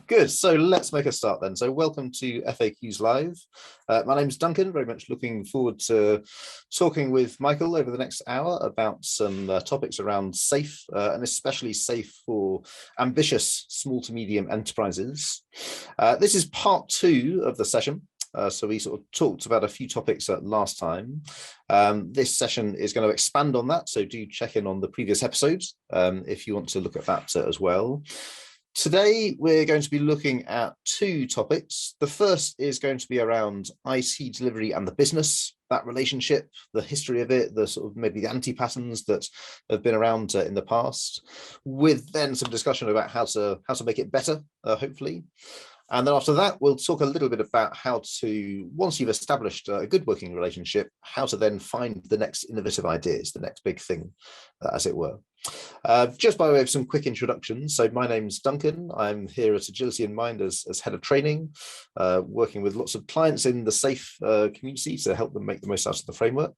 Good. So let's make a start then. So welcome to FAQs Live. My name's Duncan. Very much looking forward to talking with Michael over the next hour about some topics around SAFe and especially SAFe for ambitious small to medium enterprises. This is part 2 of the session. So we sort of talked about a few topics last time. This session is going to expand on that. So do check in on the previous episodes if you want to look at that as well. Today, we're going to be looking at 2 topics. The first is going to be around IT delivery and the business, that relationship, the history of it, the sort of maybe the anti-patterns that have been around in the past, with then some discussion about how to make it better, hopefully. And then after that, we'll talk a little bit about how to, once you've established a good working relationship, how to then find the next innovative ideas, the next big thing, as it were. Just by way of some quick introductions. So my name's Duncan. I'm here at Agility in Mind as head of training, working with lots of clients in the SAFe community to help them make the most out of the framework.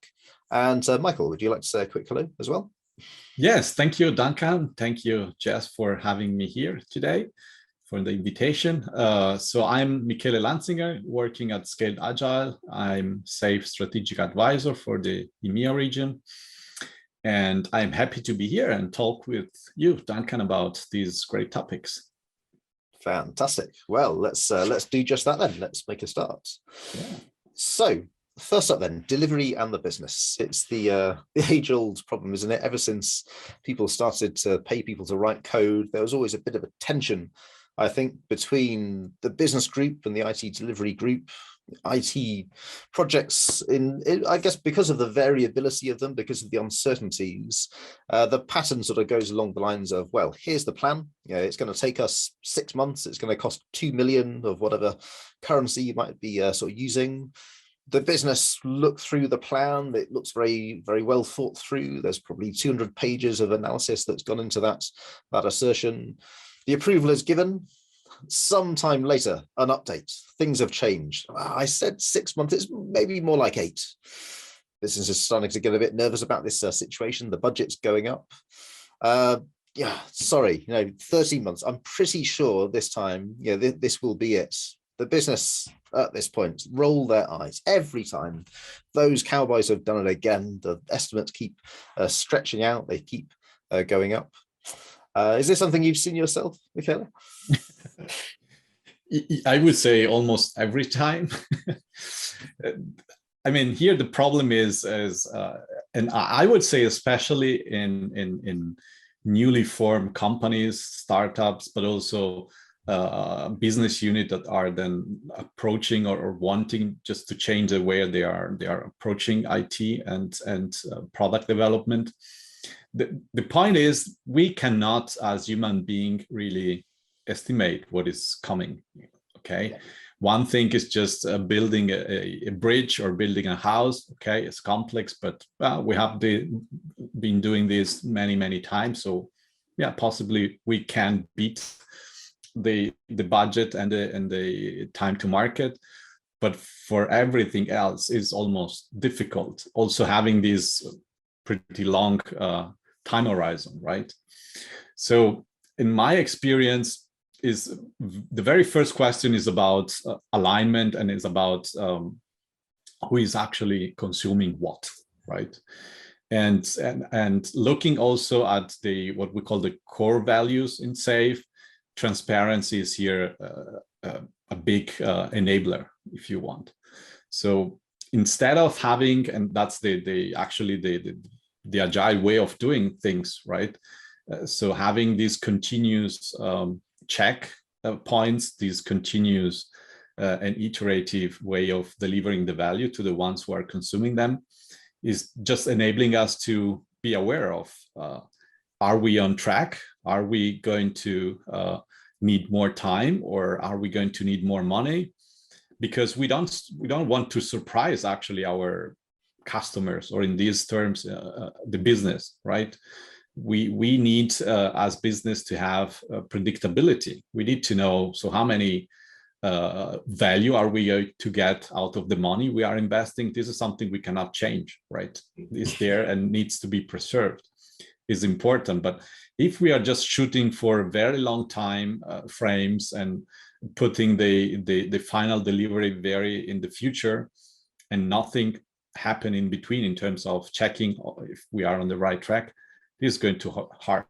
And Michael, would you like to say a quick hello as well? Yes, thank you, Duncan. Thank you, Jess, for having me here today, for the invitation. So I'm Michele Lanzinger, working at Scaled Agile. I'm SAFe Strategic Advisor for the EMEA region. And I'm happy to be here and talk with you, Duncan, about these great topics. Fantastic. Well, let's do just that then. Let's make a start. Yeah. So first up then, delivery and the business. It's the age-old problem, isn't it? Ever since people started to pay people to write code, there was always a bit of a tension, I think, between the business group and the IT delivery group. IT projects, I guess, because of the variability of them, because of the uncertainties, the pattern sort of goes along the lines of, well, here's the plan. It's going to take us 6 months. It's going to cost 2 million of whatever currency you might be sort of using. The business look through the plan. It looks very, very well thought through. There's probably 200 pages of analysis that's gone into that assertion. The approval is given. Sometime later, an update. Things have changed. I said 6 months. It's maybe more like 8. Business is starting to get a bit nervous about this situation. The budget's going up. Yeah, sorry, 13 months. I'm pretty sure this time, this will be it. The business at this point roll their eyes every time. Those cowboys have done it again. The estimates keep stretching out. They keep going up. Is this something you've seen yourself, Michele? I would say almost every time. I mean, here the problem is and I would say especially in newly formed companies, startups, but also business unit that are then approaching or wanting just to change the way they are approaching IT and product development. The point is, we cannot, as human being, really estimate what is coming. Okay, one thing is just building a bridge or building a house. Okay, it's complex, but we have been doing this many times. So yeah, possibly we can beat the budget and the time to market. But for everything else is almost difficult. Also having this pretty long time horizon, right? So in my experience, is the very first question is about alignment, and is about who is actually consuming what, right? And looking also at what we call the core values in SAFe. Transparency is here a big enabler, if you want. So instead of having, and that's the agile way of doing things, right? So having these continuous check points, these continuous and iterative way of delivering the value to the ones who are consuming them, is just enabling us to be aware of, are we on track? Are we going to need more time, or are we going to need more money? Because we don't want to surprise actually our customers, or in these terms, the business, right? We need as business to have predictability. We need to know, so how many value are we going to get out of the money we are investing? This is something we cannot change, right? It's there and needs to be preserved. is important. But if we are just shooting for a very long time frames and putting the final delivery very in the future and nothing happen in between in terms of checking if we are on the right track, this is going to hurt.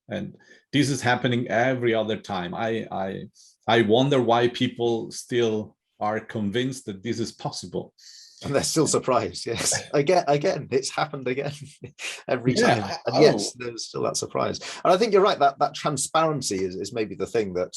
And this is happening every other time. I wonder why people still are convinced that this is possible. And they're still surprised. Yes, again, it's happened again every time. And yes, there's still that surprise. And I think you're right, that transparency is maybe the thing that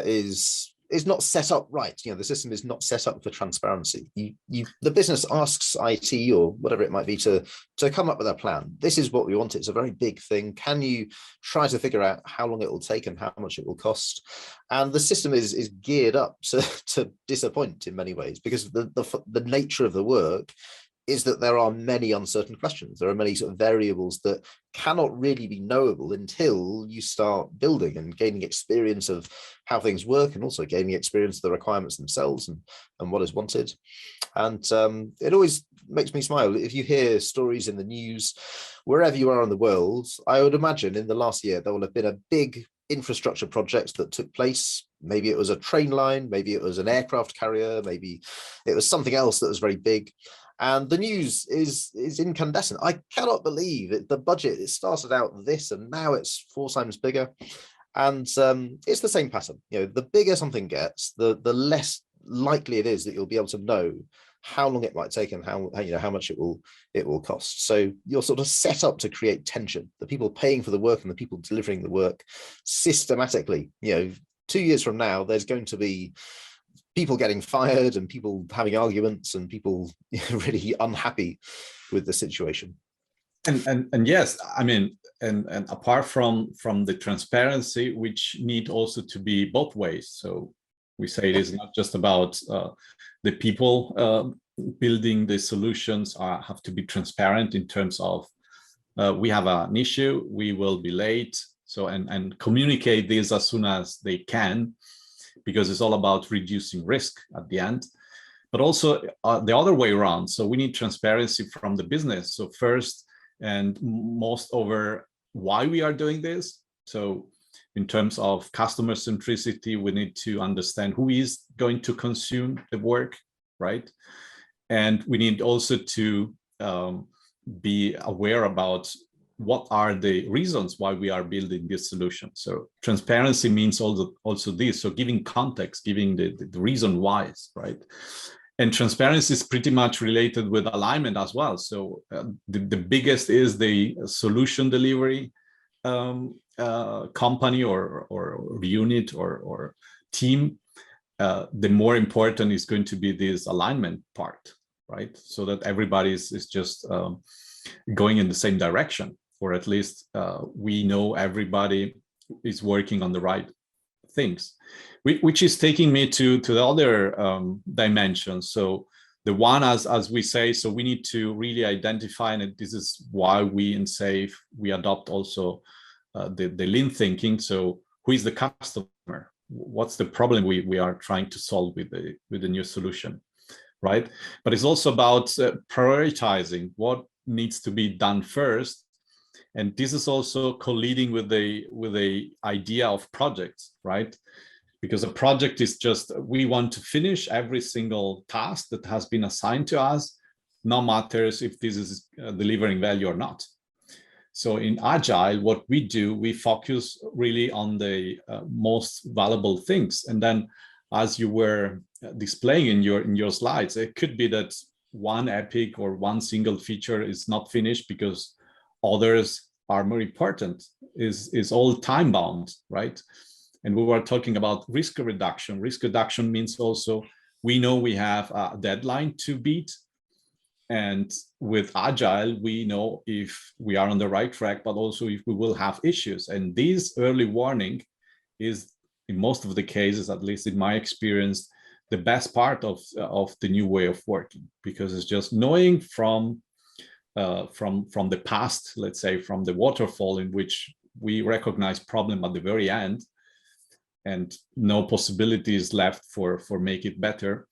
is not set up right. The system is not set up for transparency. The business asks IT or whatever it might be to come up with a plan. This is what we want. It's a very big thing. Can you try to figure out how long it will take and how much it will cost? And the system is geared up to disappoint in many ways, because the nature of the work is that there are many uncertain questions. There are many sort of variables that cannot really be knowable until you start building and gaining experience of how things work, and also gaining experience of the requirements themselves and what is wanted. And it always makes me smile if you hear stories in the news, wherever you are in the world. I would imagine in the last year, there will have been a big infrastructure projects that took place. Maybe it was a train line, maybe it was an aircraft carrier, maybe it was something else that was very big. And the news is incandescent. I cannot believe it. The budget, it started out this and now it's 4 times bigger. And it's the same pattern. The bigger something gets, the less likely it is that you'll be able to know how long it might take and how much it will cost. So you're sort of set up to create tension. The people paying for the work and the people delivering the work systematically. 2 years from now, there's going to be people getting fired and people having arguments and people really unhappy with the situation. And yes, I mean, and apart from the transparency, which need also to be both ways. So we say it is not just about the people building the solutions have to be transparent in terms of we have an issue, we will be late. So and communicate this as soon as they can, because it's all about reducing risk at the end. But also the other way around. So we need transparency from the business. So first and most over why we are doing this. So in terms of customer centricity, we need to understand who is going to consume the work, right? And we need also to be aware about what are the reasons why we are building this solution. So transparency means also this, so giving context, giving the reason why, right? And transparency is pretty much related with alignment as well. So the biggest is the solution delivery company or unit or team. The more important is going to be this alignment part, right? So that everybody is just going in the same direction, or at least we know everybody is working on the right things, which is taking me to the other dimension. So the one, as we say, so we need to really identify, and this is why we in SAFe, we adopt also the lean thinking. So who is the customer? What's the problem we are trying to solve with the new solution, right? But it's also about prioritizing what needs to be done first. And this is also colliding with the idea of projects, right? Because a project is just, we want to finish every single task that has been assigned to us, no matters if this is delivering value or not. So in Agile, what we do, we focus really on the most valuable things. And then as you were displaying in your slides, it could be that one epic or one single feature is not finished because others are more important, is all time bound, right? And we were talking about risk reduction. Risk reduction means also we know we have a deadline to beat. And with Agile, we know if we are on the right track, but also if we will have issues. And this early warning is, in most of the cases, at least in my experience, the best part of the new way of working, because it's just knowing from the past, let's say from the waterfall in which we recognize problem at the very end and no possibilities left for make it better.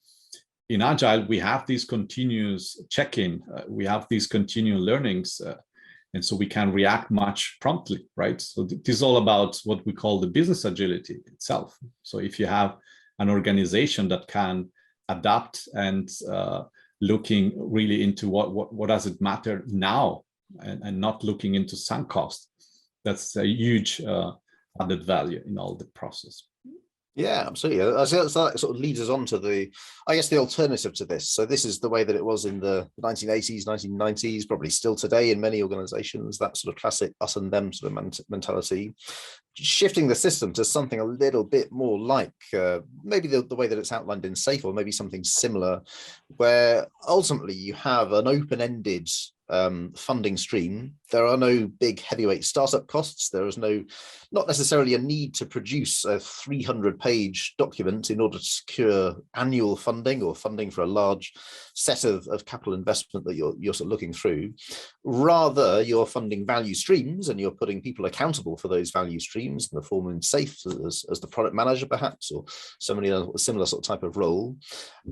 In Agile, we have these continuous check-in, we have these continual learnings, And so we can react much promptly, right? So this is all about what we call the business agility itself. So if you have an organization that can adapt and looking really into what does it matter now, and not looking into sunk cost, that's a huge added value in all the process. Yeah, absolutely. So that sort of leads us on to the, I guess, the alternative to this. So this is the way that it was in the 1980s, 1990s, probably still today in many organizations, that sort of classic us and them sort of mentality. Shifting the system to something a little bit more like maybe the way that it's outlined in SAFe, or maybe something similar, where ultimately you have an open-ended funding stream. There are no big heavyweight startup costs. There is not necessarily a need to produce a 300-page document in order to secure annual funding or funding for a large set of capital investment that you're sort of looking through. Rather, you're funding value streams, and you're putting people accountable for those value streams in the form of SAFe as the product manager, perhaps, or somebody in a similar sort of type of role.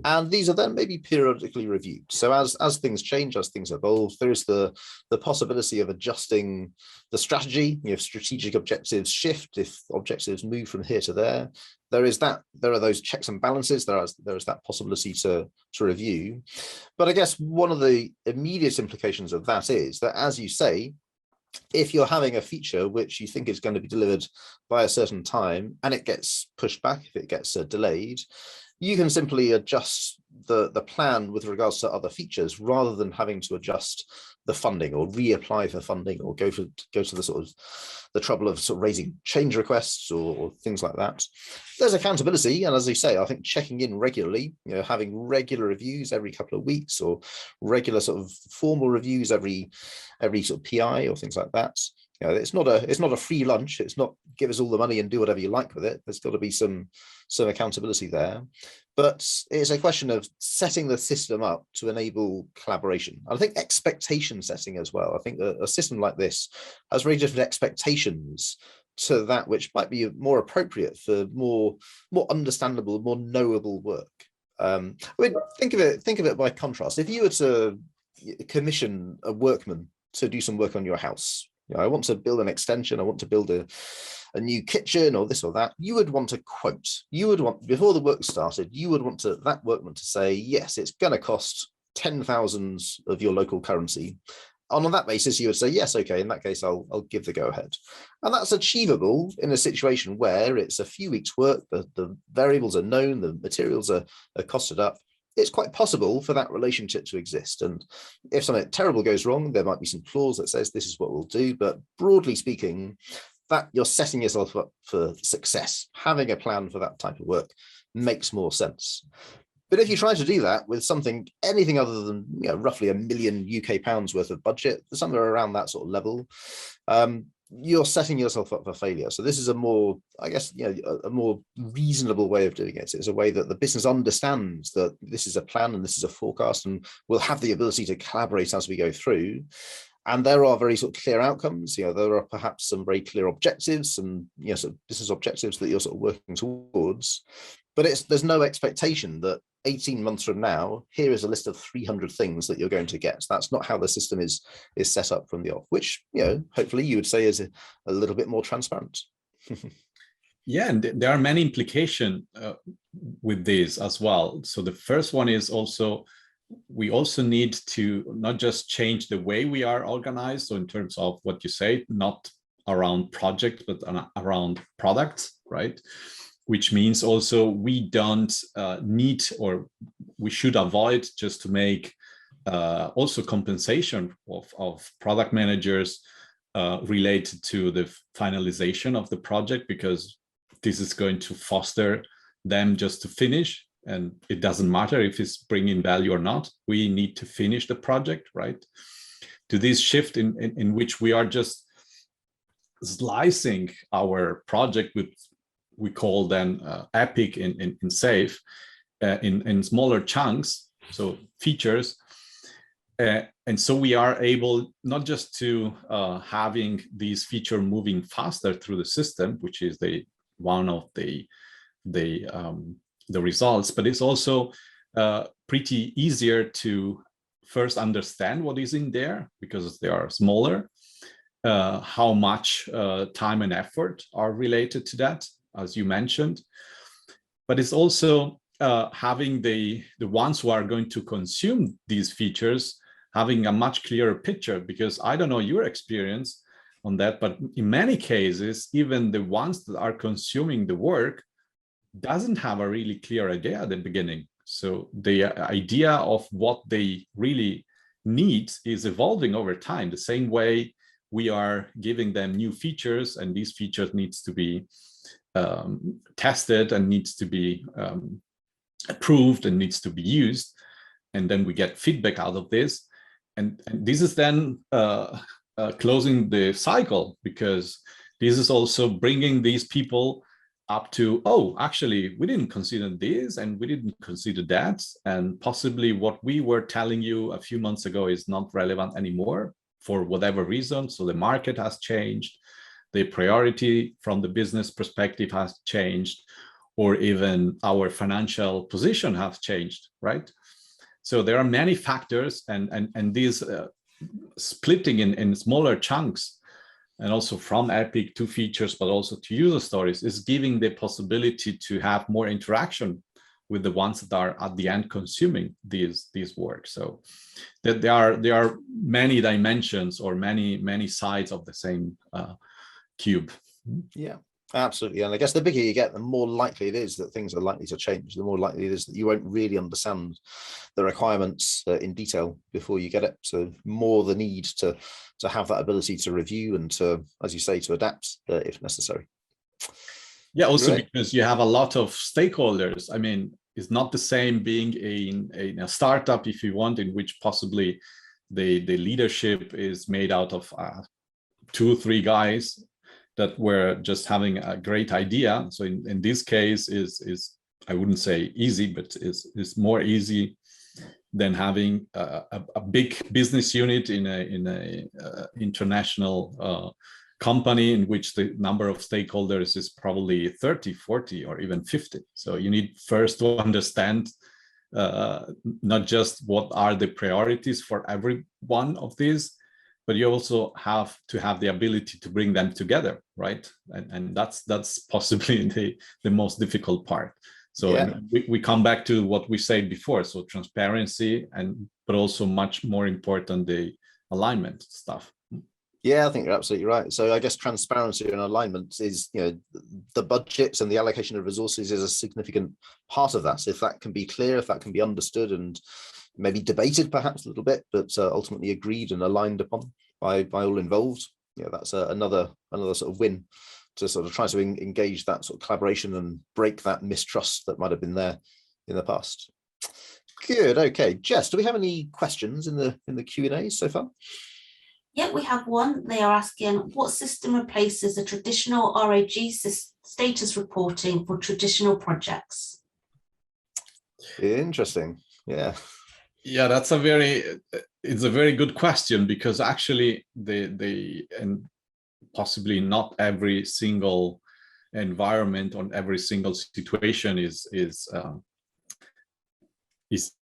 And these are then maybe periodically reviewed. So as things change, as things evolve, there is the possibility of adjusting the strategy. If strategic objectives shift, if objectives move from here to there, there are those checks and balances. There is that possibility to review. But I guess one of the immediate implications of that is that, as you say, if you're having a feature which you think is going to be delivered by a certain time and it gets pushed back, if it gets delayed, you can simply adjust the plan with regards to other features, rather than having to adjust the funding or reapply for funding, or go to the sort of the trouble of sort of raising change requests or things like that. There's accountability, and as you say, I think checking in regularly, having regular reviews every couple of weeks, or regular sort of formal reviews every sort of PI or things like that. It's not a free lunch. It's not give us all the money and do whatever you like with it. There's got to be some accountability there. But it's a question of setting the system up to enable collaboration. I think expectation setting as well. I think a system like this has very different expectations to that which might be more appropriate for more understandable, more knowable work. I mean, think of it by contrast. If you were to commission a workman to do some work on your house, I want to build an extension, I want to build a new kitchen or this or that, you would want a quote. You would want, before the work started, you would want that workman to say, yes, it's going to cost 10,000 of your local currency. On that basis, you would say, yes, okay, in that case, I'll give the go ahead. And that's achievable in a situation where it's a few weeks' work, the variables are known, the materials are costed up. It's quite possible for that relationship to exist. And if something terrible goes wrong, there might be some clause that says this is what we'll do. But broadly speaking, that you're setting yourself up for success. Having a plan for that type of work makes more sense. But if you try to do that with anything other than roughly £1 million UK worth of budget, somewhere around that sort of level, you're setting yourself up for failure. So this is a more, I guess, a more reasonable way of doing it. It's a way that the business understands that this is a plan and this is a forecast, and we'll have the ability to collaborate as we go through. And there are very sort of clear outcomes. There are perhaps some very clear objectives and sort of business objectives that you're sort of working towards. But there's no expectation that 18 months from now, here is a list of 300 things that you're going to get. That's not how the system is set up from the off, which hopefully you would say is a little bit more transparent. Yeah, and there are many implications with this as well. So the first one is we also need to not just change the way we are organized. So in terms of what you say, not around project, but around products, right? Which means also we don't need, or we should avoid just to make also compensation of product managers related to the finalization of the project, because this is going to foster them just to finish. And it doesn't matter if it's bringing value or not. We need to finish the project, right? To this shift in which we are just slicing our project with, we call then epic in SAFe, in smaller chunks, so features. And so we are able not just to having these feature moving faster through the system, which is one of the results, but it's also pretty easier to first understand what is in there because they are smaller, how much time and effort are related to that, as you mentioned. But it's also having the ones who are going to consume these features having a much clearer picture, because I don't know your experience on that, but in many cases, even the ones that are consuming the work doesn't have a really clear idea at the beginning. So the idea of what they really need is evolving over time, the same way we are giving them new features, and these features needs to be tested and needs to be approved and needs to be used. And then we get feedback out of this. And this is then closing the cycle, because this is also bringing these people up to, oh, actually, we didn't consider this and we didn't consider that. And possibly what we were telling you a few months ago is not relevant anymore for whatever reason. So the market has changed, the priority from the business perspective has changed, or even our financial position has changed, right? So there are many factors, and these splitting in smaller chunks, and also from Epic to features, but also to user stories, is giving the possibility to have more interaction with the ones that are at the end consuming these work. So that there are many dimensions or many sides of the same cube. Yeah. Absolutely. And I guess the bigger you get, the more likely it is that things are likely to change. The more likely it is that you won't really understand the requirements in detail before you get it. So more the need to have that ability to review and to, as you say, to adapt if necessary. Yeah, also because you have a lot of stakeholders. I mean, it's not the same being in a startup, if you want, in which possibly the leadership is made out of 2-3 guys that were just having a great idea. So in this case is I wouldn't say easy, but is more easy than having a big business unit in a international company in which the number of stakeholders is probably 30, 40, or even 50. So you need first to understand not just what are the priorities for every one of these, but you also have to have the ability to bring them together, right? And that's possibly the most difficult part. So yeah. we come back to what we said before. So transparency, but also much more important, the alignment stuff. Yeah, I think you're absolutely right. So I guess transparency and alignment is, the budgets and the allocation of resources is a significant part of that. So if that can be clear, if that can be understood and maybe debated perhaps a little bit, but ultimately agreed and aligned upon by all involved, that's another sort of win to sort of try to engage that sort of collaboration and break that mistrust that might have been there in the past. Good. Okay, Jess, do we have any questions in the Q&A so far? Yeah, we have one. They are asking, what system replaces the traditional RAG status reporting for traditional projects? Interesting. Yeah. Yeah, it's a very good question, because actually and possibly not every single environment or every single situation is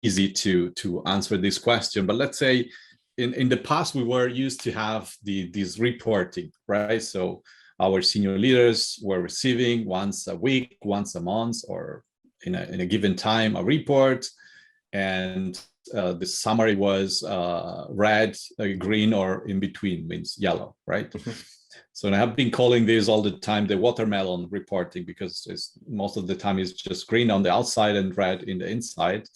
easy to answer this question. But let's say in the past we were used to have this reporting, right? So our senior leaders were receiving once a week, once a month, or in a given time a report, and the summary was red, green, or in between means yellow, right? So I have been calling this all the time the watermelon reporting, because most of the time it's just green on the outside and red in the inside.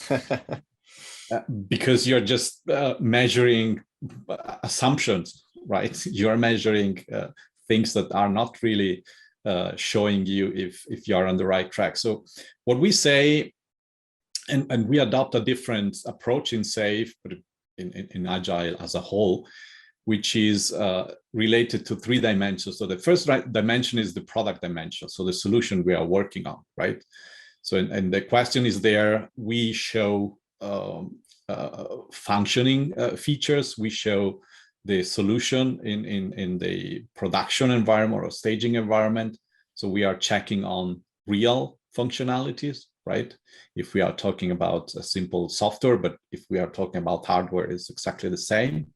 Because you're just measuring assumptions, right? You're measuring things that are not really showing you if you're on the right track. So what we say, and we adopt a different approach in SAFe, but in Agile as a whole, which is related to 3 dimensions. So the first dimension is the product dimension, so the solution we are working on, right? So and the question is there, we show functioning features, we show the solution in the production environment or staging environment. So we are checking on real functionalities, right? If we are talking about a simple software, but if we are talking about hardware, it's exactly the same.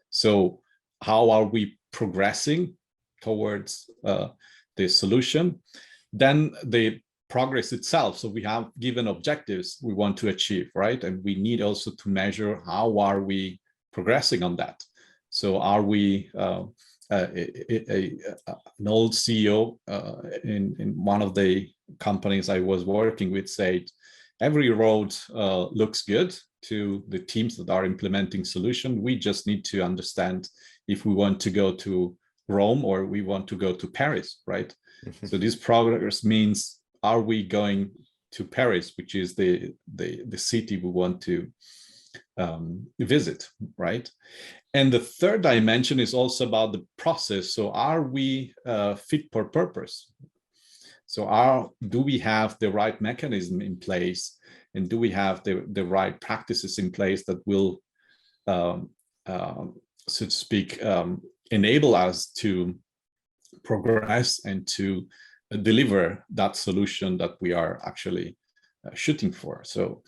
So how are we progressing towards the solution. Then the progress itself. So we have given objectives we want to achieve, right? And we need also to measure how are we progressing on that. So are we an old CEO in one of the companies I was working with said, every road looks good to the teams that are implementing solution. We just need to understand if we want to go to Rome or we want to go to Paris, right? So this progress means, are we going to Paris, which is the city we want to visit, right? And the third dimension is also about the process. So are we fit for purpose? So do we have the right mechanism in place, and do we have the right practices in place that will, so to speak, enable us to progress and to deliver that solution that we are actually shooting for? So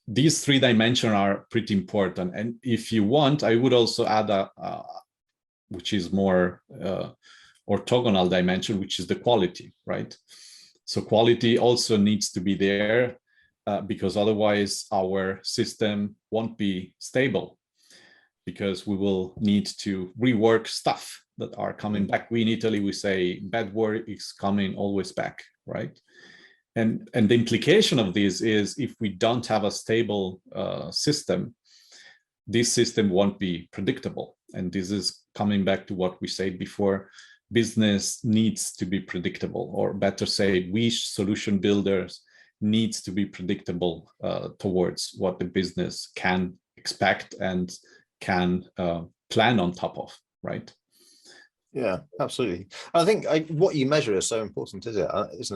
these three dimensions are pretty important. And if you want, I would also add which is more orthogonal dimension, which is the quality, right? So quality also needs to be there because otherwise our system won't be stable, because we will need to rework stuff that are coming back. We in Italy, we say bad work is coming always back, right? And the implication of this is, if we don't have a stable system, this system won't be predictable. And this is coming back to what we said before. Business needs to be predictable, or better say, we solution builders needs to be predictable towards what the business can expect and can plan on top of, right? Yeah, absolutely. I think what you measure is so important, isn't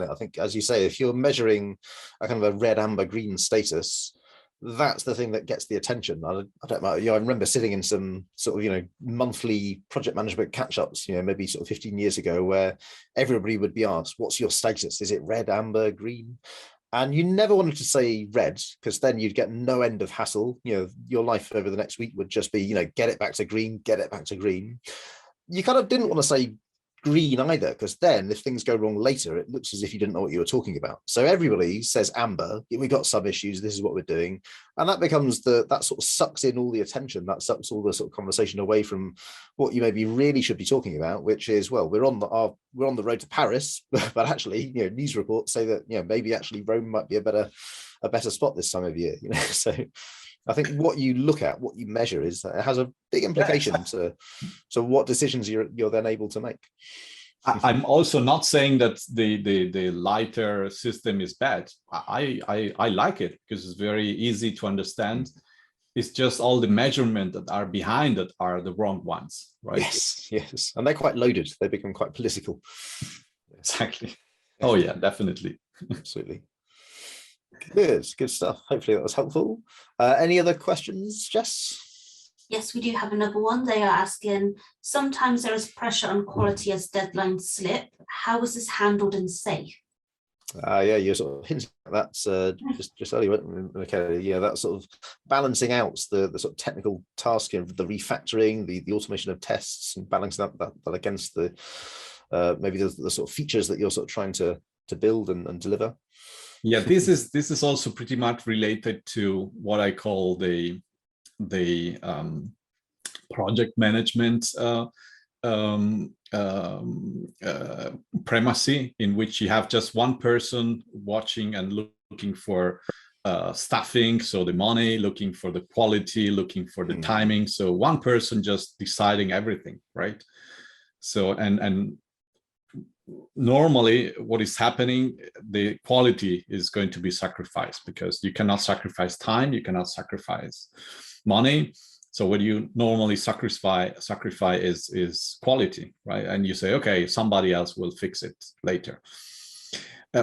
it? I think, as you say, if you're measuring a kind of a red, amber, green status, that's the thing that gets the attention. I don't know. I remember sitting in some sort of, monthly project management catch-ups, maybe sort of 15 years ago, where everybody would be asked, "What's your status? Is it red, amber, green?" And you never wanted to say red, because then you'd get no end of hassle. Your life over the next week would just be, get it back to green, get it back to green. You kind of didn't want to say green either, because then if things go wrong later, it looks as if you didn't know what you were talking about. So everybody says amber, we got some issues, this is what we're doing. And that becomes that sort of sucks in all the attention, that sucks all the sort of conversation away from what you maybe really should be talking about, which is, well, we're on the road to Paris, but actually, news reports say that, maybe actually Rome might be a better spot this time of year, so I think what you look at, what you measure, is that it has a big implication to what decisions you're then able to make. I'm also not saying that the lighter system is bad. I like it because it's very easy to understand. It's just all the measurement that are behind it are the wrong ones, right? Yes, and they're quite loaded. They become quite political. Exactly. Oh yeah, definitely. Absolutely. Good stuff. Hopefully that was helpful. Any other questions, Jess? Yes, we do have another one. They are asking, sometimes there is pressure on quality as deadlines slip. How is this handled and safe? Yeah, you're sort of hinting at that just earlier, Michele. Yeah, that sort of balancing out the sort of technical task of the refactoring, the automation of tests, and balancing that against the maybe the sort of features that you're sort of trying to build and deliver. Yeah, this is also pretty much related to what I call the project management primacy, in which you have just one person watching and looking for staffing, so the money, looking for the quality, looking for the timing. So one person just deciding everything, right? So and normally what is happening, the quality is going to be sacrificed, because you cannot sacrifice time, you cannot sacrifice money. So what you normally sacrifice is quality, right? And you say, okay, somebody else will fix it later.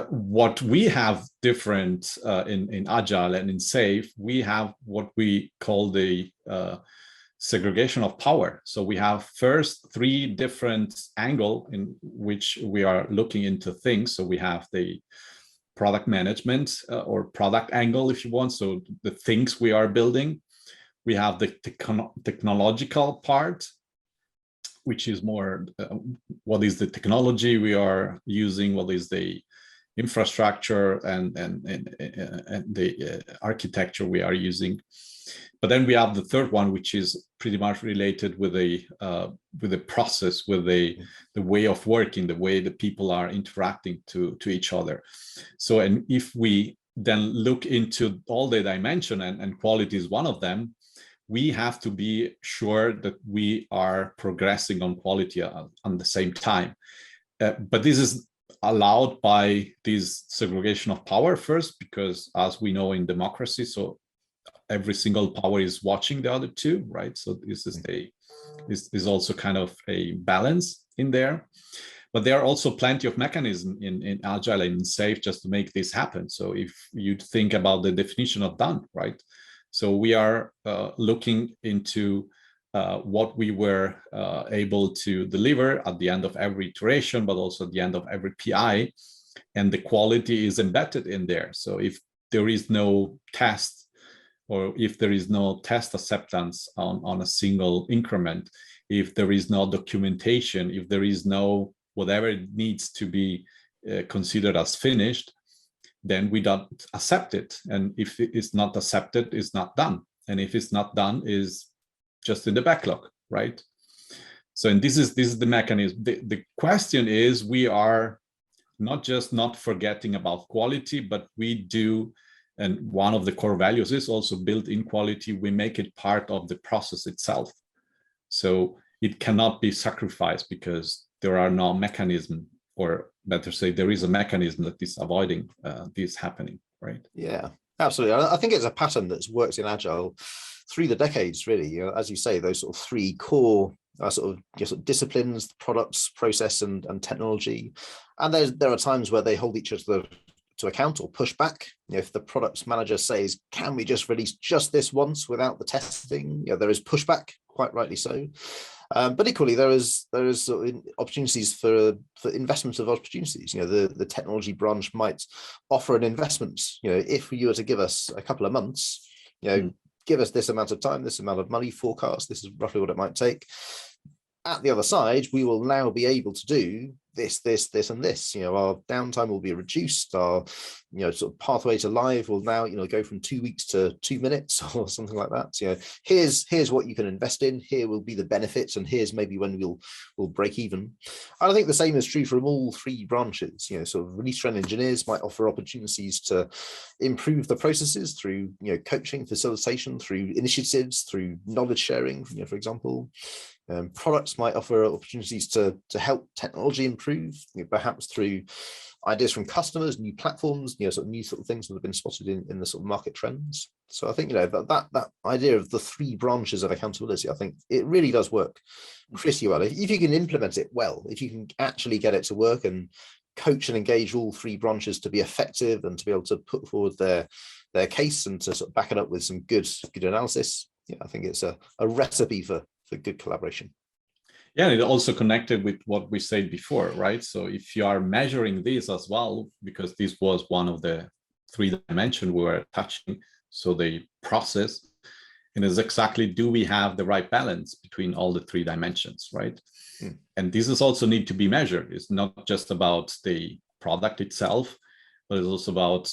What we have different in Agile and in Safe, we have what we call the segregation of power. So we have first three different angles in which we are looking into things. So we have the product management or product angle, if you want. So the things we are building. We have the technological part. which is more what is the technology we are using, what is the infrastructure and the architecture we are using. But then we have the third one, which is pretty much related with the process, with the way of working, the way the people are interacting to each other. So, and if we then look into all the dimension, and quality is one of them, we have to be sure that we are progressing on quality on the same time. But this is allowed by this segregation of power first, because as we know in democracy, so every single power is watching the other two, right? So this is also kind of a balance in there. But there are also plenty of mechanisms in Agile and in SAFe just to make this happen. So if you think about the definition of done, right? So we are looking into what we were able to deliver at the end of every iteration, but also at the end of every PI, and the quality is embedded in there. So if there is no test, or if there is no test acceptance on a single increment, if there is no documentation, if there is no whatever it needs to be considered as finished, then we don't accept it. And if it is not accepted, it's not done. And if it's not done, is just in the backlog, right? So, and this is the mechanism. The question is, we are not just not forgetting about quality, but we do, and one of the core values is also built-in quality. We make it part of the process itself. So it cannot be sacrificed because there are no mechanism, or better say, there is a mechanism that is avoiding this happening, right? Yeah, absolutely. I think it's a pattern that's worked in Agile through the decades, really. You know, as you say, those sort of three core sort of disciplines: products, process, and technology. And there are times where they hold each other to account or push back. You know, if the products manager says, "Can we just release just this once without the testing?" You know, there is pushback, quite rightly so. But equally, there is sort of opportunities for investment of opportunities. You know, the technology branch might offer an investment. You know, if you were to give us a couple of months, you know, give us this amount of time, this amount of money forecast, this is roughly what it might take. At the other side, we will now be able to do this, and this. You know, our downtime will be reduced. Our, you know, sort of pathway to live will now, you know, go from 2 weeks to 2 minutes or something like that. So, you know, here's what you can invest in. Here will be the benefits, and here's maybe when we'll break even. And I think the same is true from all three branches. You know, sort of release train engineers might offer opportunities to improve the processes through, you know, coaching, facilitation, through initiatives, through knowledge sharing. You know, for example. Products might offer opportunities to help technology improve, you know, perhaps through ideas from customers, new platforms, you know, sort of new sort of things that have been spotted in the sort of market trends. So I think, you know, that idea of the three branches of accountability, I think it really does work pretty well. If you can implement it well, if you can actually get it to work and coach and engage all three branches to be effective and to be able to put forward their case and to sort of back it up with some good analysis, yeah, I think it's a recipe for good collaboration. Yeah, it also connected with what we said before, right? So if you are measuring this as well, because this was one of the three dimensions we were touching, so the process, and is exactly, do we have the right balance between all the three dimensions, right? And this is also need to be measured. It's not just about the product itself, but it's also about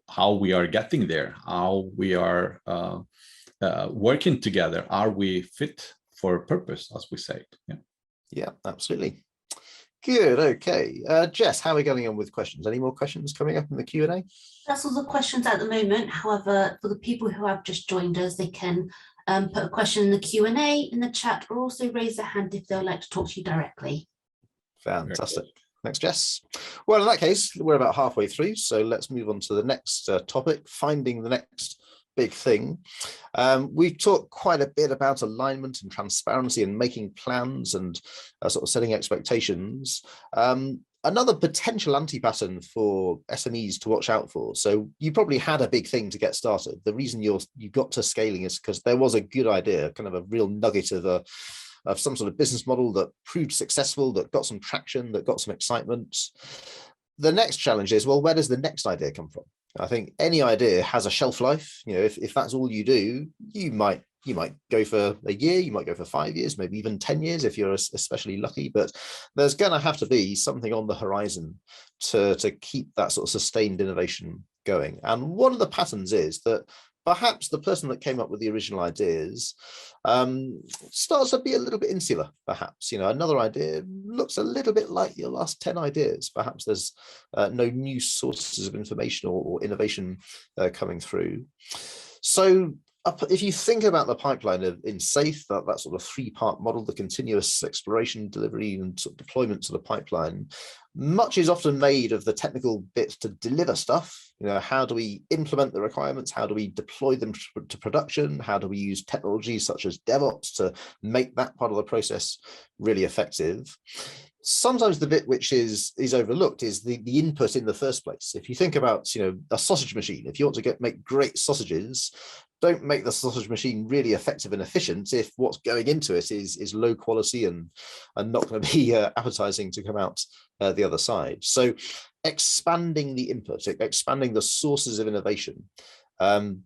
how we are getting there, how we are working together. Are we fit for purpose, as we say? Yeah, absolutely. Good. Okay, Jess, how are we getting on with questions? Any more questions coming up in the Q&A? That's all the questions at the moment. However, for the people who have just joined us, they can put a question in the Q&A in the chat, or also raise their hand if they'd like to talk to you directly. Fantastic. Thanks, Jess. Well, in that case, we're about halfway through, so let's move on to the next topic, finding the next big thing. We've talked quite a bit about alignment and transparency and making plans and sort of setting expectations. Another potential anti-pattern for SMEs to watch out for. So you probably had a big thing to get started. The reason you got to scaling is because there was a good idea, kind of a real nugget of some sort of business model that proved successful, that got some traction, that got some excitement. The next challenge is, well, where does the next idea come from? I think any idea has a shelf life. You know, if that's all you do, you might You might go for a year, you might go for 5 years, maybe even 10 years if you're especially lucky, but there's going to have to be something on the horizon to keep that sort of sustained innovation going. And one of the patterns is that perhaps the person that came up with the original ideas starts to be a little bit insular, perhaps. Another idea looks a little bit like your last 10 ideas. Perhaps there's no new sources of information or innovation coming through. So if you think about the pipeline in SAFe, that sort of 3-part model, the continuous exploration, delivery, and sort of deployment to the pipeline, much is often made of the technical bits to deliver stuff. How do we implement the requirements? How do we deploy them to production? How do we use technologies such as DevOps to make that part of the process really effective? Sometimes the bit which is overlooked is the input in the first place. If you think about a sausage machine, if you want to make great sausages, don't make the sausage machine really effective and efficient if what's going into it is low quality and not going to be appetizing to come out the other side. So expanding the input, expanding the sources of innovation,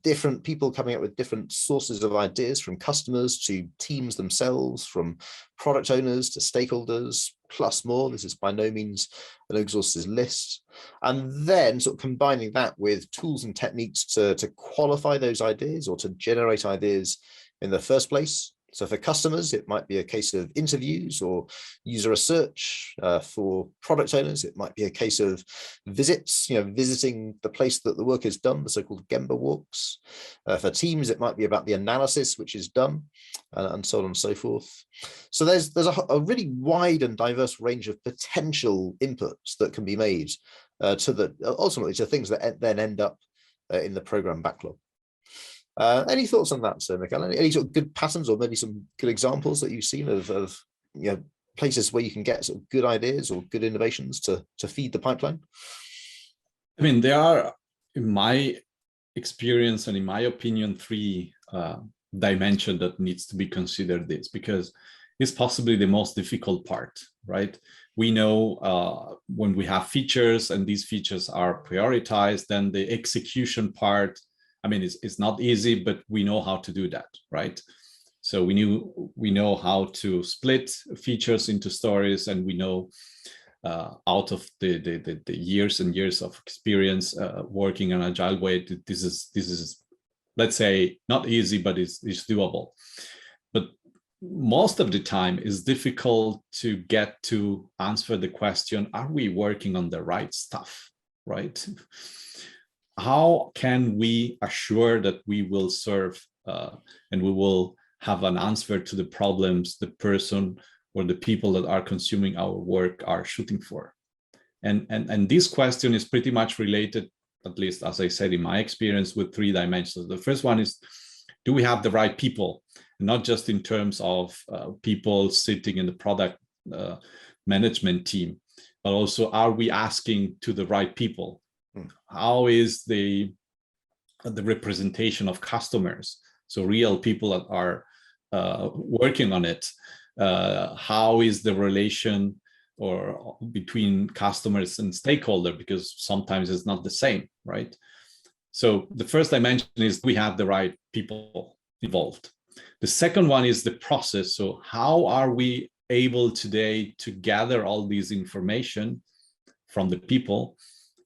different people coming up with different sources of ideas, from customers to teams themselves, from product owners to stakeholders, plus more. This is by no means an exhaustive list. And then sort of combining that with tools and techniques to qualify those ideas or to generate ideas in the first place. So for customers, it might be a case of interviews or user research. For product owners, it might be a case of visits, visiting the place that the work is done, the so-called Gemba walks. For teams, it might be about the analysis which is done, and so on and so forth. So there's a really wide and diverse range of potential inputs that can be made ultimately to things that then end up in the program backlog. Any thoughts on that, Sir Michele? Any sort of good patterns or maybe some good examples that you've seen of places where you can get sort of good ideas or good innovations to feed the pipeline? I mean, there are, in my experience and in my opinion, 3 dimensions that needs to be considered this, because it's possibly the most difficult part, right? We know when we have features and these features are prioritized, then the execution part, I mean, it's not easy, but we know how to do that, right? So we know how to split features into stories, and we know out of the years and years of experience working in an agile way, this is, let's say, not easy, but it's doable. But most of the time, it's difficult to get to answer the question: are we working on the right stuff, right? How can we assure that we will serve and we will have an answer to the problems the person or the people that are consuming our work are shooting for? And this question is pretty much related, at least as I said in my experience, with 3 dimensions. The first one is, do we have the right people? Not just in terms of people sitting in the product management team, but also, are we asking to the right people? How is the representation of customers? So real people that are working on it. How is the relation or between customers and stakeholder? Because sometimes it's not the same, right? So the first dimension is, we have the right people involved. The second one is the process. So how are we able today to gather all these information from the people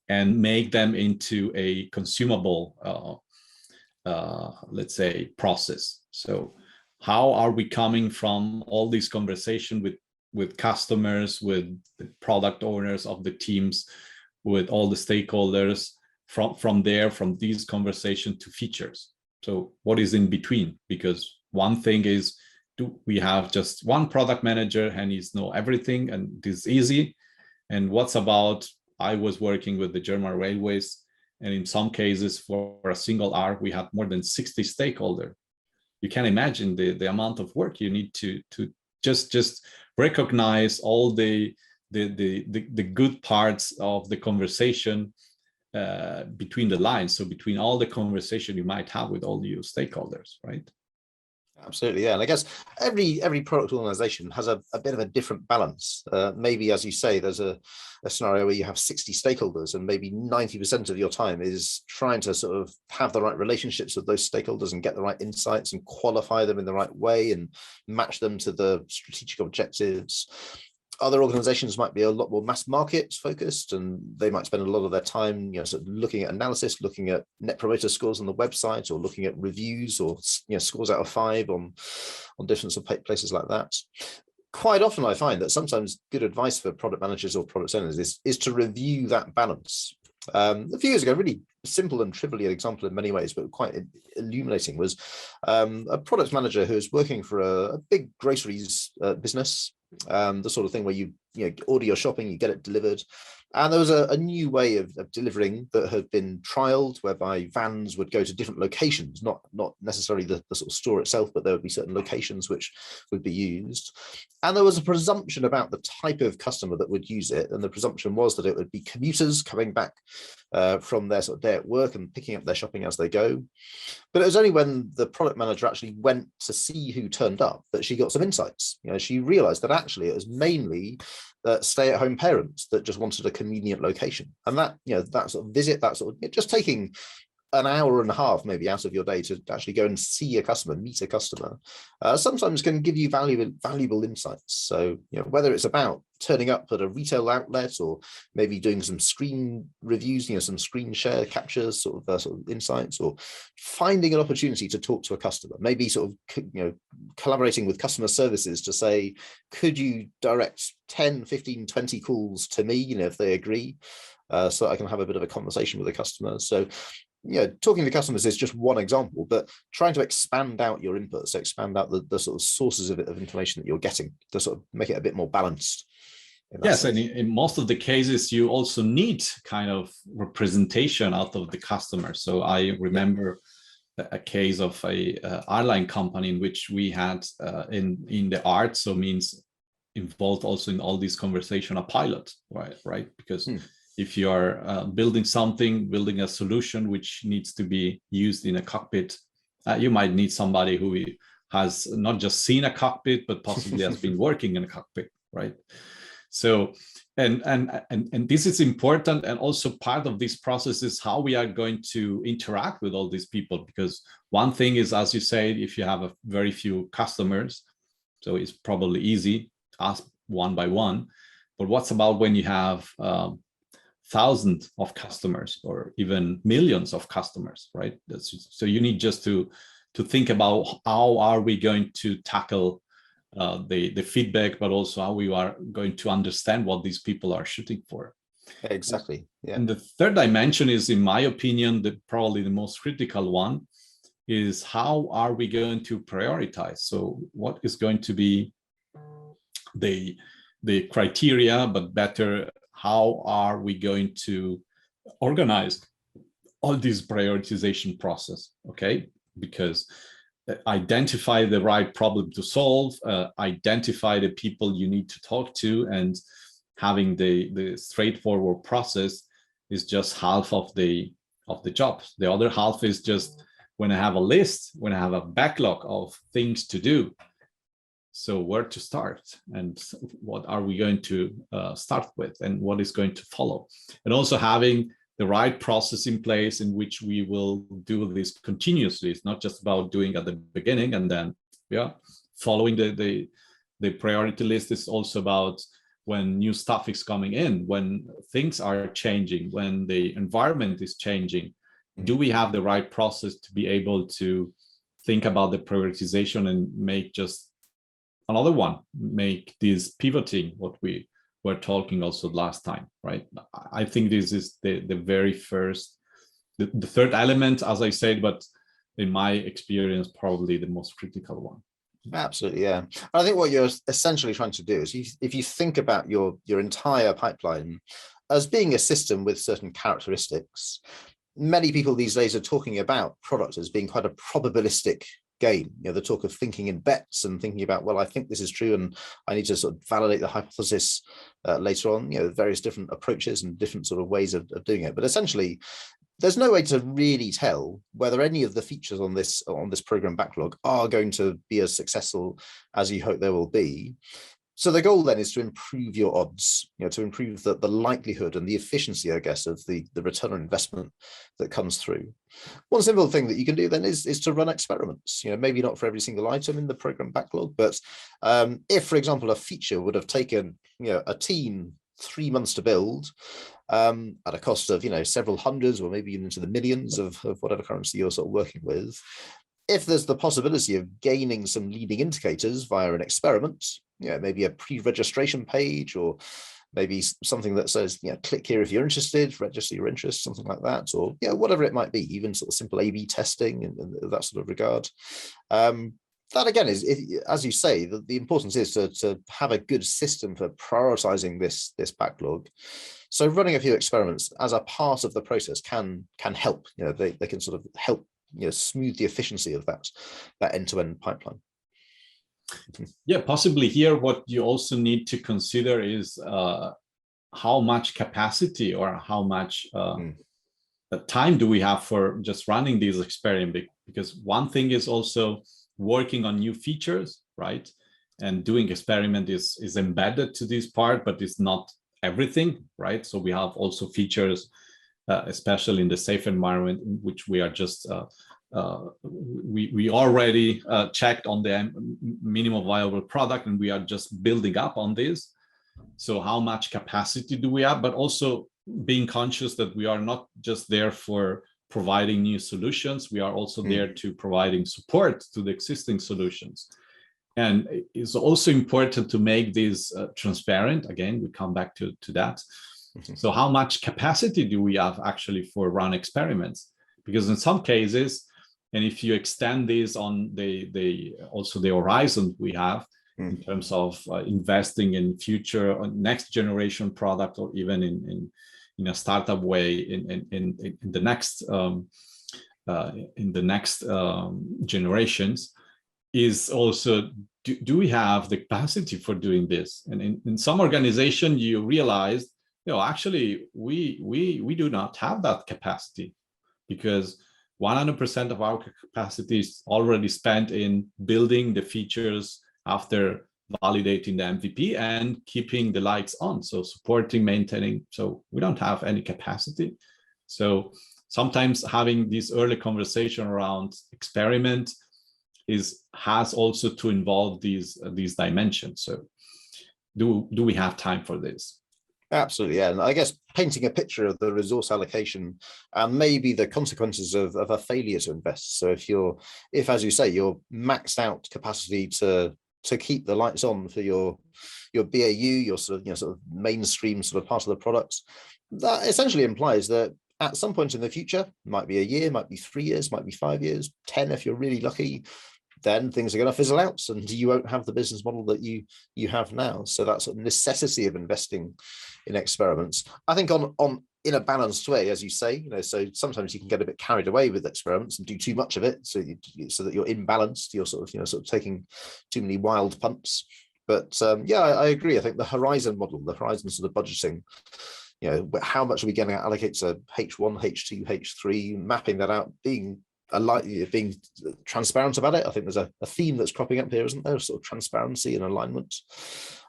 and make them into a consumable, let's say, process? So how are we coming from all these conversations with customers, with the product owners of the teams, with all the stakeholders, from these conversations to features? So what is in between? Because one thing is, do we have just one product manager and he's know everything and this is easy? And what's about, I was working with the German railways, and in some cases for a single hour, we had more than 60 stakeholders. You can imagine the amount of work you need to just recognize all the good parts of the conversation between the lines. So between all the conversation you might have with all your stakeholders, right? Absolutely, yeah. And I guess every product organization has a bit of a different balance. Maybe, as you say, there's a scenario where you have 60 stakeholders and maybe 90% of your time is trying to sort of have the right relationships with those stakeholders and get the right insights and qualify them in the right way and match them to the strategic objectives. Other organizations might be a lot more mass market focused, and they might spend a lot of their time, sort of looking at analysis, looking at net promoter scores on the website, or looking at reviews, or scores out of 5 on different sort of places like that. Quite often, I find that sometimes good advice for product managers or product owners is to review that balance. A few years ago, really simple and trivial example in many ways, but quite illuminating, was a product manager who was working for a big groceries business. The sort of thing where you order your shopping, you get it delivered. And there was a new way of delivering that had been trialed, whereby vans would go to different locations, not necessarily the sort of store itself, but there would be certain locations which would be used. And there was a presumption about the type of customer that would use it. And the presumption was that it would be commuters coming back from their sort of day at work and picking up their shopping as they go. But it was only when the product manager actually went to see who turned up that she got some insights. She realized that actually it was mainly stay-at-home parents that just wanted a convenient location. And that, that sort of visit, that sort of just taking an hour and a half maybe out of your day to actually go and see a customer, meet a customer, sometimes can give you valuable insights. So, whether it's about turning up at a retail outlet or maybe doing some screen reviews, some screen share captures, sort of insights, or finding an opportunity to talk to a customer, maybe sort of, collaborating with customer services to say, could you direct 10, 15, 20 calls to me, if they agree, so that I can have a bit of a conversation with the customer. So, talking to customers is just one example, but trying to expand out your inputs, so expand out the sort of sources of information that you're getting to sort of make it a bit more balanced. Yes, sense. And in most of the cases, you also need kind of representation out of the customer. So I remember a case of a airline company in which we had in the art, so means involved also in all these conversation, a pilot, right? Because if you are building a solution which needs to be used in a cockpit, you might need somebody who has not just seen a cockpit, but possibly has been working in a cockpit, right? So, and this is important, and also part of this process is how we are going to interact with all these people. Because one thing is, as you said, if you have a very few customers, so it's probably easy, ask one by one. But what's about when you have thousands of customers or even millions of customers, right? So you need just to think about how are we going to tackle the feedback, but also how we are going to understand what these people are shooting for. Exactly. Yeah. And the third dimension is, in my opinion, probably the most critical one, is how are we going to prioritize? So what is going to be the criteria, but better, how are we going to organize all this prioritization process? Okay, because identify the right problem to solve, identify the people you need to talk to, and having the straightforward process is just half of the job. The other half is just when I have a list, when I have a backlog of things to do. So where to start, and what are we going to start with, and what is going to follow, and also having the right process in place in which we will do this continuously. It's not just about doing at the beginning and then following the priority list. Is also about when new stuff is coming in, when things are changing, when the environment is changing. Do we have the right process to be able to think about the prioritization and make just another one, make this pivoting, what we were talking also last time, right? I think this is the very first, the third element, as I said, but in my experience, probably the most critical one. Absolutely, yeah. I think what you're essentially trying to do is, if you think about your entire pipeline as being a system with certain characteristics, many people these days are talking about product as being quite a probabilistic game. The talk of thinking in bets and thinking about, well, I think this is true and I need to sort of validate the hypothesis later on. Various different approaches and different sort of ways of doing it. But essentially, there's no way to really tell whether any of the features on this program backlog are going to be as successful as you hope they will be. So the goal then is to improve your odds, to improve the likelihood and the efficiency, I guess, of the return on investment that comes through. One simple thing that you can do then is to run experiments, maybe not for every single item in the program backlog, but if, for example, a feature would have taken, a team 3 months to build at a cost of, several hundreds or maybe even into the millions of whatever currency you're sort of working with, if there's the possibility of gaining some leading indicators via an experiment, maybe a pre-registration page, or maybe something that says, click here if you're interested, register your interest, something like that, or whatever it might be, even sort of simple A/B testing in that sort of regard. That again is, as you say, the importance is to have a good system for prioritizing this backlog. So running a few experiments as a part of the process can help. They can sort of help smooth the efficiency of that end-to-end pipeline. Yeah, possibly here what you also need to consider is how much capacity or how much time do we have for just running these experiments, because one thing is also working on new features, right? And doing experiment is embedded to this part, but it's not everything, right? So we have also features, especially in the safe environment, in which we are just we already checked on the minimum viable product, and we are just building up on this. So how much capacity do we have? But also being conscious that we are not just there for providing new solutions, we are also there to providing support to the existing solutions. And it's also important to make this transparent. Again, we come back to that. So how much capacity do we have actually for run experiments? Because in some cases, and if you extend this on also the horizon we have in terms of investing in future next generation product, or even in a startup way in the next generations, is also do we have the capacity for doing this? And in some organization you realize, actually we do not have that capacity, because 100% of our capacity is already spent in building the features after validating the MVP and keeping the lights on, so supporting, maintaining. So we don't have any capacity. So sometimes having this early conversation around experiment has also to involve these dimensions. So do we have time for this? Absolutely, yeah. And I guess painting a picture of the resource allocation and maybe the consequences of a failure to invest. So if as you say, you're maxed out capacity to keep the lights on for your BAU, your sort of mainstream sort of part of the products, that essentially implies that at some point in the future, might be a year, might be 3 years, might be 5 years, 10 if you're really lucky, then things are going to fizzle out and you won't have the business model that you have now. So that sort of necessity of investing in experiments, I think in a balanced way, as you say, so sometimes you can get a bit carried away with experiments and do too much of it, so that you're imbalanced, you're sort of taking too many wild punts. But yeah, I agree. I think the horizon model, the horizon sort of budgeting, how much are we going to allocate to H1, H2, H3, mapping that out, being transparent about it. I think there's a theme that's cropping up here, isn't there? Sort of transparency and alignment.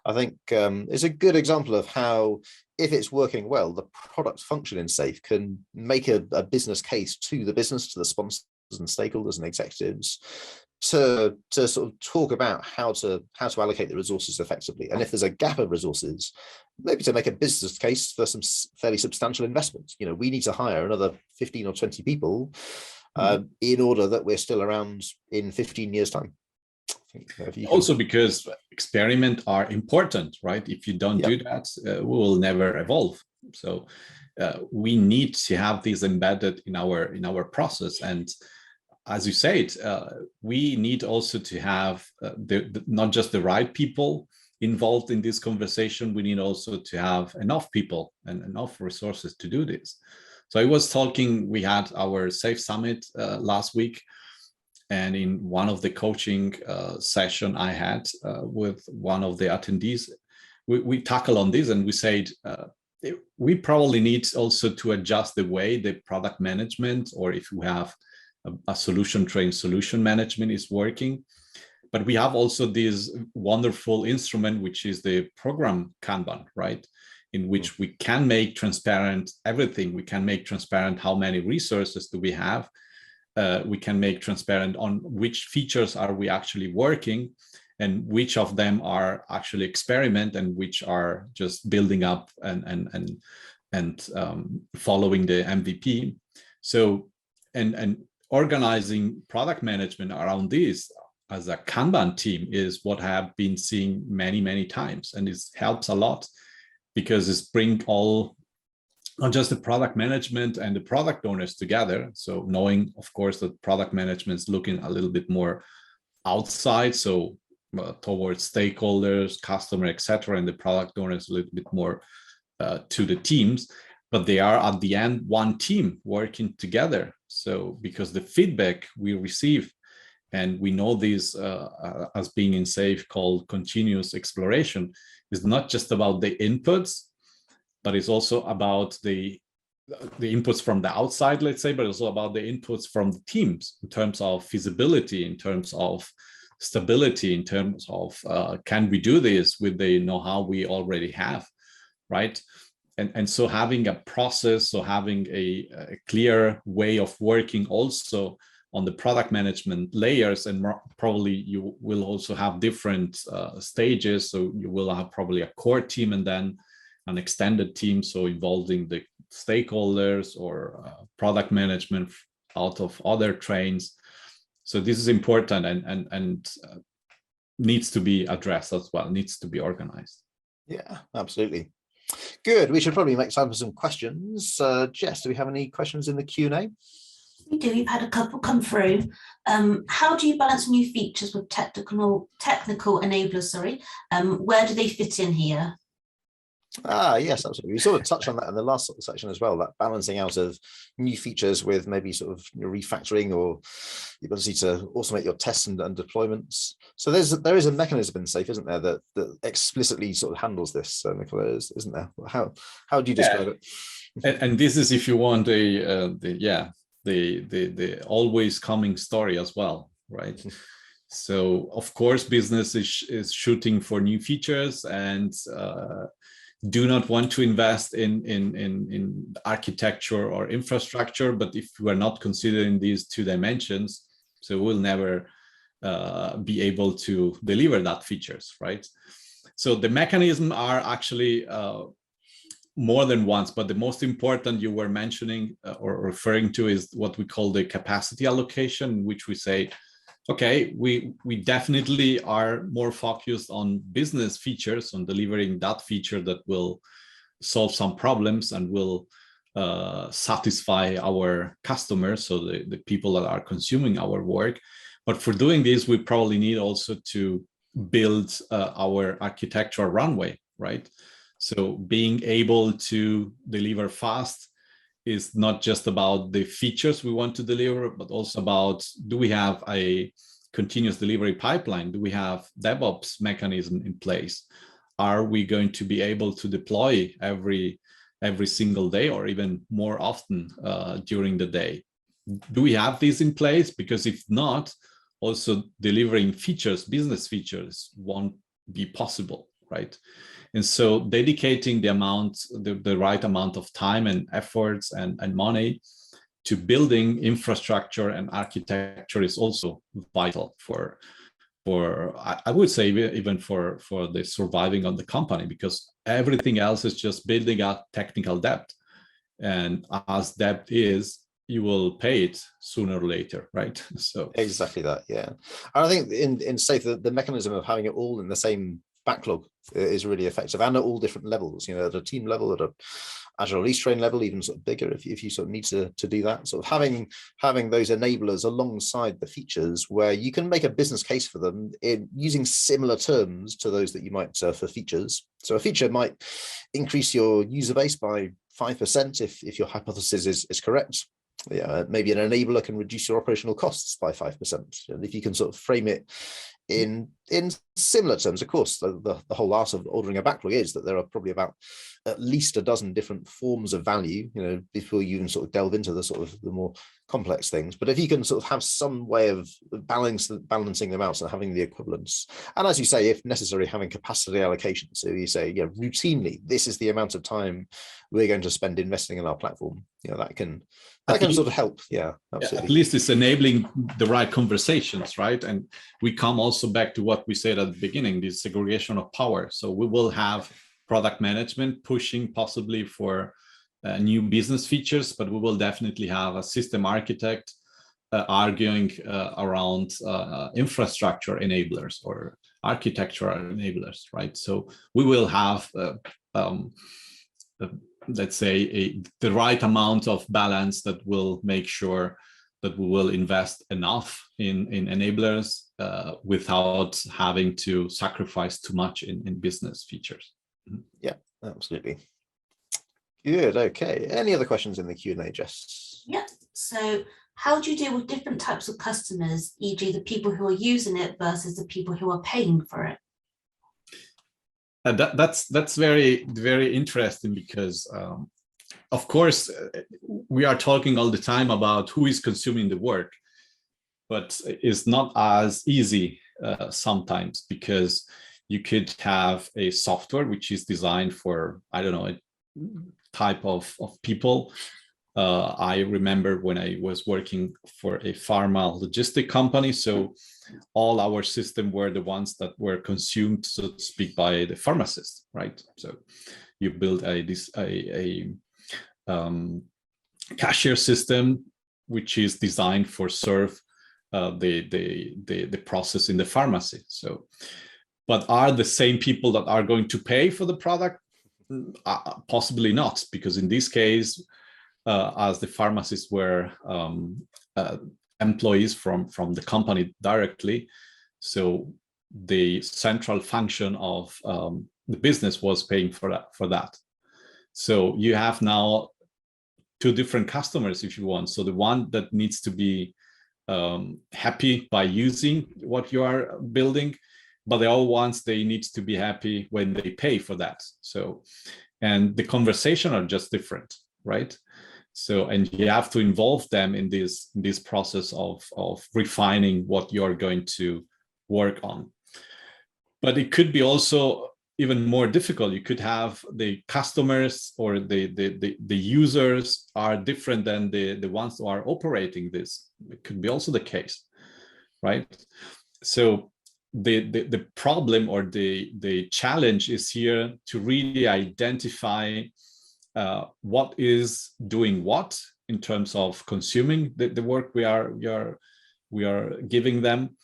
I think it's a good example of how, if it's working well, the product function in SAFe can make a business case to the business, to the sponsors and stakeholders and executives, to sort of talk about how to allocate the resources effectively. And if there's a gap of resources, maybe to make a business case for some fairly substantial investments. We need to hire another 15 or 20 people in order that we're still around in 15 years' time. Also, because experiments are important, right? If you don't do that, we will never evolve. So we need to have this embedded in our process. And as you said, we need also to have not just the right people involved in this conversation. We need also to have enough people and enough resources to do this. So I was talking, we had our SAFe Summit last week, and in one of the coaching session I had with one of the attendees, we tackle on this, and we said we probably need also to adjust the way the product management, or if we have a solution trained solution management is working. But we have also this wonderful instrument, which is the program Kanban, right? In which we can make transparent everything. We can make transparent how many resources do we have. We can make transparent on which features are we actually working, and which of them are actually experiment and which are just building up and following the MVP. So, and organizing product management around this as a Kanban team is what I have been seeing many times, and it helps a lot because it's bring all, not just the product management and the product owners together. So knowing, of course, that product management is looking a little bit more outside, so towards stakeholders, customer, etc., and the product owners a little bit more to the teams, but they are at the end one team working together. So because the feedback we receive, and we know this as being in SAFe called continuous exploration, is not just about the inputs, but it's also about the inputs from the outside, let's say, but also about the inputs from the teams in terms of feasibility, in terms of stability, in terms of can we do this with the know-how we already have, right? And so having a process, so having a clear way of working also on the product management layers, and probably you will also have different stages. So you will have probably a core team and then an extended team, so involving the stakeholders or product management out of other trains. So this is important and needs to be addressed as well, needs to be organized. Yeah, absolutely. Good. We should probably make time for some questions. Jess, do we have any questions in the Q&A? We do. We've had a couple come through. How do you balance new features with technical enablers? Sorry, where do they fit in here? Yes, absolutely. We sort of touched on that in the last sort of section as well, that balancing out of new features with maybe sort of refactoring or the ability to automate your tests and deployments. So there is a mechanism in SAFe, isn't there, that explicitly sort of handles this, Michele, isn't there? How do you describe it? And this is, if you want, the always coming story as well, right? So of course, business is shooting for new features and do not want to invest in architecture or infrastructure. But if we are not considering these two dimensions, so we'll never be able to deliver that features, right? So the mechanisms are actually more than once, but the most important you were mentioning or referring to is what we call the capacity allocation, which we say, okay, we definitely are more focused on business features, on delivering that feature that will solve some problems and will satisfy our customers, so the people that are consuming our work. But for doing this, we probably need also to build our architectural runway, right? So being able to deliver fast is not just about the features we want to deliver, but also about, do we have a continuous delivery pipeline? Do we have DevOps mechanism in place? Are we going to be able to deploy every single day or even more often during the day? Do we have these in place? Because if not, also delivering features, business features, won't be possible, right? And so dedicating the right amount of time and efforts and money to building infrastructure and architecture is also vital for I would say even for the surviving of the company, because everything else is just building up technical debt. And as debt is, you will pay it sooner or later, right? So exactly that, yeah. And I think in SAFe, the mechanism of having it all in the same backlog is really effective, and at all different levels, you know, at a team level, at a Agile release train level, even sort of bigger if you sort of need to do that, sort of having those enablers alongside the features where you can make a business case for them in using similar terms to those that you might for features. So a feature might increase your user base by 5% if your hypothesis is correct. Yeah, maybe an enabler can reduce your operational costs by 5%. And if you can sort of frame it in similar terms. Of course, the whole art of ordering a backlog is that there are probably about at least a dozen different forms of value, before you even sort of delve into the more complex things. But if you can sort of have some way of balancing them out and having the equivalence, and as you say, if necessary, having capacity allocation. So you say, routinely, this is the amount of time we're going to spend investing in our platform. That can sort of help. Yeah, absolutely. At least it's enabling the right conversations, right? And we come also back to what we said at the beginning, this segregation of power. So we will have product management pushing possibly for new business features, but we will definitely have a system architect arguing around infrastructure enablers or architectural enablers, right? So we will have, let's say, the right amount of balance that will make sure that we will invest enough in enablers without having to sacrifice too much in business features. Yeah, absolutely. Good. Okay. Any other questions in the Q&A, Jess? Yeah. So how do you deal with different types of customers, e.g. the people who are using it versus the people who are paying for it? That's very, very interesting because, of course, we are talking all the time about who is consuming the work, but it's not as easy sometimes, because you could have a software which is designed for, I don't know, a type of people. I remember when I was working for a pharma logistic company, so all our system were the ones that were consumed, so to speak, by the pharmacist, right? So you build a cashier system which is designed for serve the process in the pharmacy. So, but are the same people that are going to pay for the product? Possibly not, because in this case, as the pharmacists were employees from the company directly, so the central function of the business was paying for that. So you have now two different customers, if you want. So the one that needs to be happy by using what you are building, but the other ones, they need to be happy when they pay for that. So, and the conversation are just different, right? So, and you have to involve them in this process of refining what you're going to work on. But it could be also even more difficult. You could have the customers or the users are different than the ones who are operating this. It could be also the case, right? So the problem or the challenge is here to really identify what is doing what in terms of consuming the work we are giving them,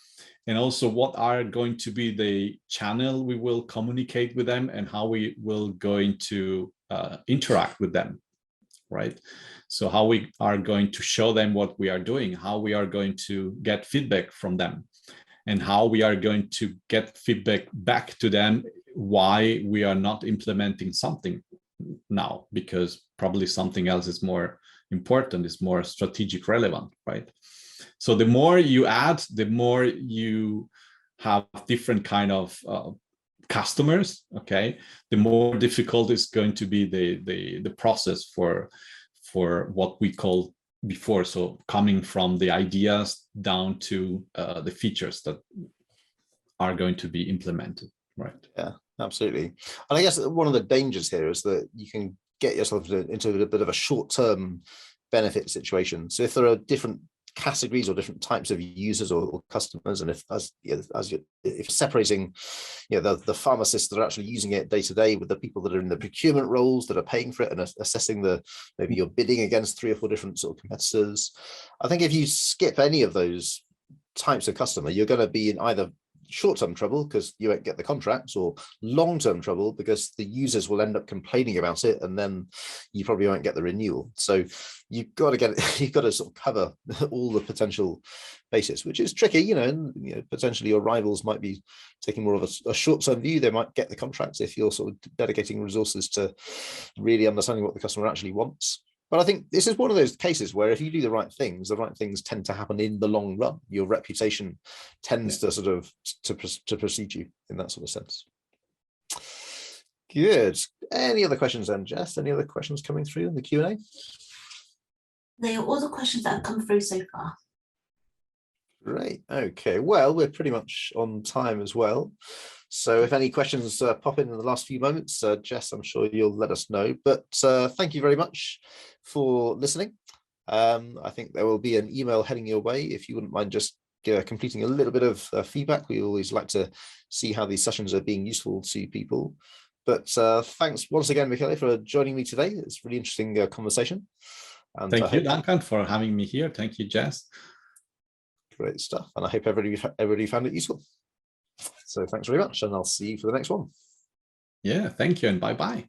and also what are going to be the channel we will communicate with them and how we will going to interact with them, right? So how we are going to show them what we are doing, how we are going to get feedback from them, and how we are going to get feedback back to them why we are not implementing something now, because probably something else is more important, is more strategic relevant, right? So the more you add, the more you have different kind of customers, okay? The more difficult is going to be the process for what we call before, so coming from the ideas down to the features that are going to be implemented, right? Yeah, absolutely. And I guess one of the dangers here is that you can get yourself into a bit of a short-term benefit situation. So if there are different categories or different types of users or customers, and if separating the pharmacists that are actually using it day to day with the people that are in the procurement roles that are paying for it and assessing maybe you're bidding against 3 or 4 different sort of competitors, I think if you skip any of those types of customer, you're going to be in either short-term trouble because you won't get the contracts, or long-term trouble because the users will end up complaining about it and then you probably won't get the renewal. So you've got to sort of cover all the potential bases, which is tricky, and potentially your rivals might be taking more of a short-term view. They might get the contracts if you're sort of dedicating resources to really understanding what the customer actually wants. But I think this is one of those cases where if you do the right things tend to happen in the long run. Your reputation tends to sort of to precede you in that sort of sense. Good. Any other questions then, Jess? Any other questions coming through in the Q&A? They are all the questions that have come through so far. Great. Okay. Well, we're pretty much on time as well. So if any questions pop in the last few moments, Jess, I'm sure you'll let us know. But thank you very much for listening. I think there will be an email heading your way if you wouldn't mind just completing a little bit of feedback. We always like to see how these sessions are being useful to people. But thanks once again, Michele, for joining me today. It's a really interesting conversation. And thank you, Duncan, for having me here. Thank you, Jess. Great stuff. And I hope everybody found it useful. So thanks very much, and I'll see you for the next one. Yeah, thank you, and bye-bye.